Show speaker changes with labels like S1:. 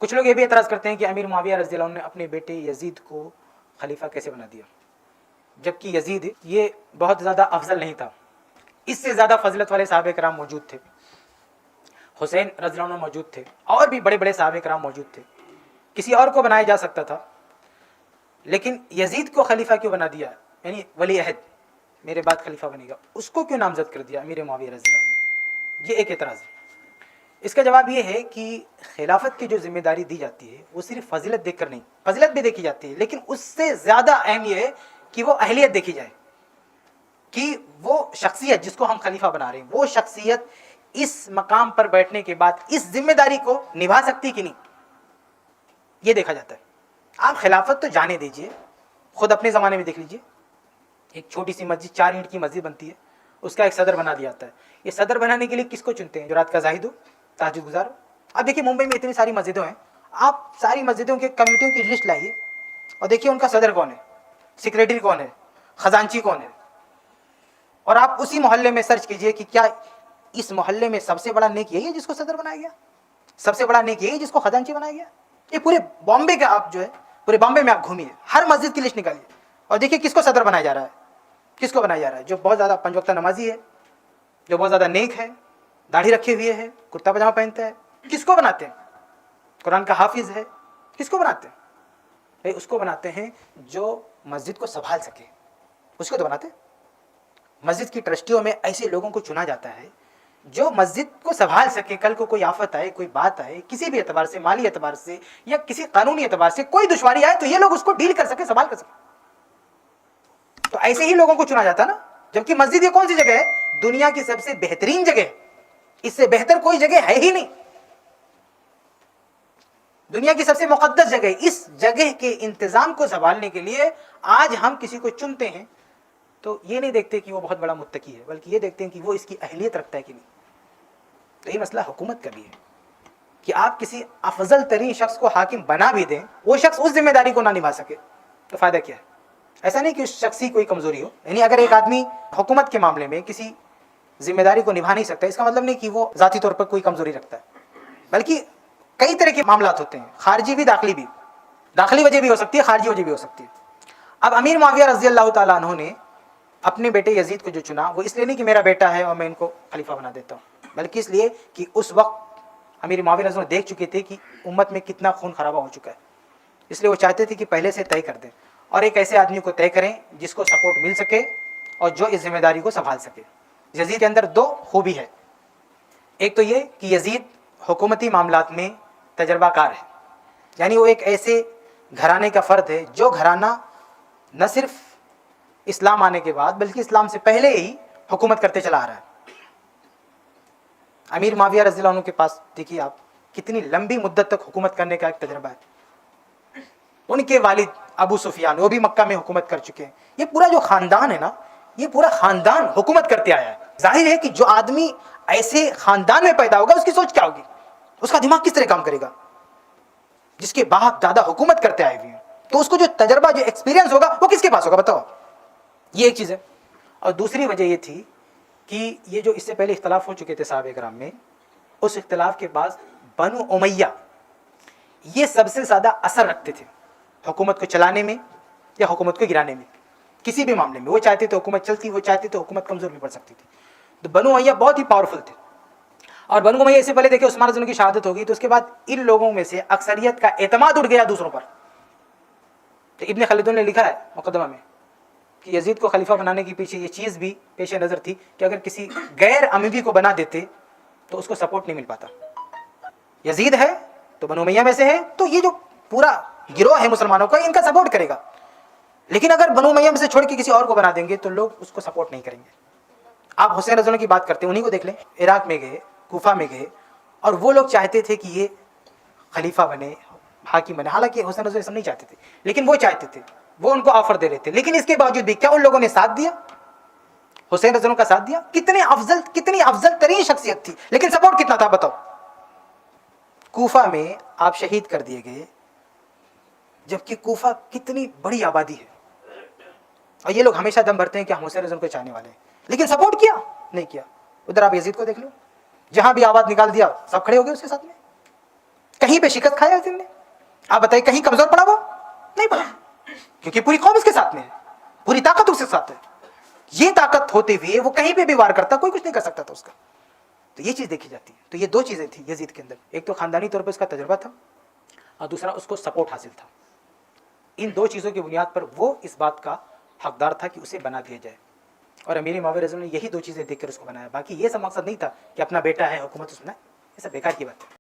S1: कुछ लोग ये भी एतराज़ करते हैं कि अमीर मुआविया रज़ी अल्लाह अन्हु ने अपने बेटे यजीद को खलीफा कैसे बना दिया, जबकि यजीद ये बहुत ज़्यादा अफजल नहीं था। इससे ज़्यादा फजलत वाले सहाबे कराम मौजूद थे, हुसैन रज़ी अल्लाह अन्हु मौजूद थे, और भी बड़े बड़े सहाबे कराम मौजूद थे। किसी और को बनाया जा सकता था, लेकिन यजीद को खलीफा क्यों बना दिया, यानी वली अहद मेरे बाद खलीफा बनेगा, उसको क्यों नामजद कर दिया अमीर मुआविया रज़ी अल्लाह अन्हु? ये एक एतराज़ है। इसका जवाब ये है कि खिलाफत की जो जिम्मेदारी दी जाती है वो सिर्फ फजीलत देखकर नहीं, फजीलत भी देखी जाती है, लेकिन उससे ज़्यादा अहम ये है कि वो अहलियत देखी जाए, कि वो शख्सियत जिसको हम खलीफा बना रहे हैं, वो शख्सियत इस मकाम पर बैठने के बाद इस जिम्मेदारी को निभा सकती कि नहीं, ये देखा जाता है। आप खिलाफत तो जाने दीजिए, खुद अपने ज़माने में देख लीजिए, एक छोटी सी मस्जिद, 4 ईंट की मस्जिद बनती है, उसका एक सदर बना दिया जाता है। ये सदर बनाने के लिए किसको चुनते हैं? जो रात का जाहिद हो, ताजुद गुजार हो। अब देखिए मुंबई में इतनी सारी मस्जिदें हैं, आप सारी मस्जिदों के कमेटियों की लिस्ट लाइए और देखिए उनका सदर कौन है, सेक्रेटरी कौन है, खजांची कौन है, और आप उसी मोहल्ले में सर्च कीजिए कि क्या इस मोहल्ले में सबसे बड़ा नेक यही है जिसको सदर बनाया गया, सबसे बड़ा नेक यही है जिसको खजांची बनाया गया। ये पूरे बॉम्बे का आप जो है, पूरे बॉम्बे में आप घूमिए, हर मस्जिद की लिस्ट निकालिए और देखिए किसको सदर बनाया जा रहा है, किसको बनाया जा रहा है? जो बहुत ज़्यादा 5 वक्त नमाजी है, जो बहुत ज़्यादा नेक है, दाढ़ी रखे हुए है, कुर्ता पजामा पहनता है, किसको बनाते हैं? कुरान का हाफिज है, किसको बनाते हैं? भाई उसको बनाते हैं जो मस्जिद को संभाल सके, उसको तो बनाते हैं। मस्जिद की ट्रस्टियों में ऐसे लोगों को चुना जाता है जो मस्जिद को संभाल सके। कल को कोई आफत आए, कोई बात आए, किसी भी एतबार से, माली एतबार से या किसी कानूनी एतबार से कोई दुश्वारी आए तो ये लोग उसको डील कर सके, संभाल कर सके। तो ऐसे ही लोगों को चुना जाता ना। जबकि मस्जिद ये कौन सी जगह है? दुनिया की सबसे बेहतरीन जगह, इससे बेहतर कोई जगह है ही नहीं, दुनिया की सबसे मुकद्दस जगह। इस जगह के इंतजाम को संभालने के लिए आज हम किसी को चुनते हैं तो ये नहीं देखते कि वो बहुत बड़ा मुत्तकी है, बल्कि ये देखते हैं कि वो इसकी अहलियत रखता है कि नहीं। तो ये मसला हुकूमत का भी है कि आप किसी अफजल तरीन शख्स को हाकिम बना भी दें, वो शख्स उस जिम्मेदारी को ना निभा सके तो फायदा क्या है? ऐसा नहीं कि उस शख्स की कोई कमजोरी हो, यानी अगर एक आदमी हुकूमत के मामले में किसी जिम्मेदारी को निभा नहीं सकता, इसका मतलब नहीं कि वो जाती तौर पर कोई कमजोरी रखता है, बल्कि कई तरह के मामलात होते हैं, खारजी भी, दाखिली भी। दाखिली वजह भी हो सकती है, खारजी वजह भी हो सकती है। अब अमीर मुआविया रज़ी अल्लाह ताला अन्हु ने अपने बेटे यजीद को जो चुना, वो इसलिए नहीं कि मेरा बेटा है और मैं इनको खलीफा बना देता हूँ, बल्कि इसलिए कि उस वक्त अमीर मुआविया रज़ी अल्लाह देख चुके थे कि उम्मत में कितना खून खराबा हो चुका है, इसलिए वो चाहते थे कि पहले से तय कर दें और एक ऐसे आदमी को तय करें जिसको सपोर्ट मिल सके और जो इस जिम्मेदारी को संभाल सके। यजीद के अंदर 2 खूबी है। एक तो ये कि यजीद हुकूमती मामलात में तजर्बाकार है, यानी वो एक ऐसे घराने का फ़र्द है जो घराना न सिर्फ इस्लाम आने के बाद बल्कि इस्लाम से पहले ही हुकूमत करते चला आ रहा है। अमीर मुआविया रज़ी अल्लाह अन्हु के पास देखिए आप कितनी लंबी मुद्दत तक हुकूमत करने का एक तजर्बा है। उनके वालिद अबू सुफियान वो भी मक्का में हुकूमत कर चुके हैं। ये पूरा जो ख़ानदान है ना, ये पूरा ख़ानदान हुकूमत करते आया है। जाहिर है कि जो आदमी ऐसे ख़ानदान में पैदा होगा उसकी सोच क्या होगी, उसका दिमाग किस तरह काम करेगा? जिसके बाप दादा हुकूमत करते आए हुए हैं तो उसको जो तजर्बा, जो एक्सपीरियंस होगा वो किसके पास होगा बताओ? ये एक चीज़ है। और दूसरी वजह ये थी कि ये जो इससे पहले इख्तलाफ हो चुके थे सहाबे कराम में, उस इख्तलाफ के बाद बनु उमैया ये सबसे ज़्यादा असर रखते थे हुकूमत को चलाने में या हुकूमत को गिराने में। किसी भी मामले में वो चाहते थे हुकूमत चलती, वो चाहते थे हुकूमत कमज़ोर भी पड़ सकती थी। तो बनु उमैया बहुत ही पावरफुल थे। और बनु उमैया इससे पहले देखिए उस्मान रज़ी अल्लाह की शहादत हो गई तो उसके बाद इन लोगों में से अक्सरियत का एतमाद उठ गया दूसरों पर। तो इब्न खलदून ने लिखा है मुकदमा में कि यजीद को खलीफा बनाने के पीछे ये चीज़ भी पेश नज़र थी कि अगर किसी गैर अमीवी को बना देते तो उसको सपोर्ट नहीं मिल पाता। यजीद है तो बनु उमैया में से है, तो ये जो पूरा गिरोह है मुसलमानों का इनका सपोर्ट करेगा। लेकिन अगर बनु उमैया में से छोड़ के किसी और को बना देंगे तो लोग उसको सपोर्ट नहीं करेंगे। आप हुसैन रज़ी अल्लाह की बात करते हैं, उन्हीं को देख लें। इराक में गए, कूफा में गए और वो लोग चाहते थे कि ये खलीफा बने, हाकिम बने। हालांकि हुसैन रज़ी अल्लाह नहीं चाहते थे, लेकिन वो चाहते थे, वो उनको ऑफर दे रहे थे। लेकिन इसके बावजूद भी क्या उन लोगों ने साथ दिया? हुसैन रज़ी अल्लाह का साथ दिया। कितनी अफजल तरीन शख्सियत थी, लेकिन सपोर्ट कितना था बताओ? कूफा में आप शहीद कर दिए गए, जबकि कूफा कितनी बड़ी आबादी है और ये लोग हमेशा दम भरते हैं कि हम हुसैन रज़ी अल्लाह को चाहने वाले हैं, लेकिन सपोर्ट किया नहीं किया। उधर आप यजीद को देख लो, जहां भी आवाज निकाल दिया सब खड़े हो गए उसके साथ में। कहीं पे शिकस्त खाया यजीद ने? आप बताइए, कहीं कमजोर पड़ा वो? नहीं पड़ा, क्योंकि पूरी कौम उसके साथ में है, पूरी ताकत उसके साथ है। ये ताकत होते हुए वो कहीं पे भी वार करता, कोई कुछ नहीं कर सकता था उसका। तो ये चीज देखी जाती है। तो ये दो चीजें थी यजीद के अंदर, एक तो खानदानी तौर पर उसका तजुर्बा था और दूसरा उसको सपोर्ट हासिल था। इन दो चीज़ों की बुनियाद पर वो इस बात का हकदार था कि उसे बना दिया जाए, और अमीर मुआविया रज़ी अल्लाह ने यही दो चीज़ें देखकर उसको बनाया। बाकी ये सब मकसद नहीं था कि अपना बेटा है हुकूमत उसमें, ये सब बेकार की बात है।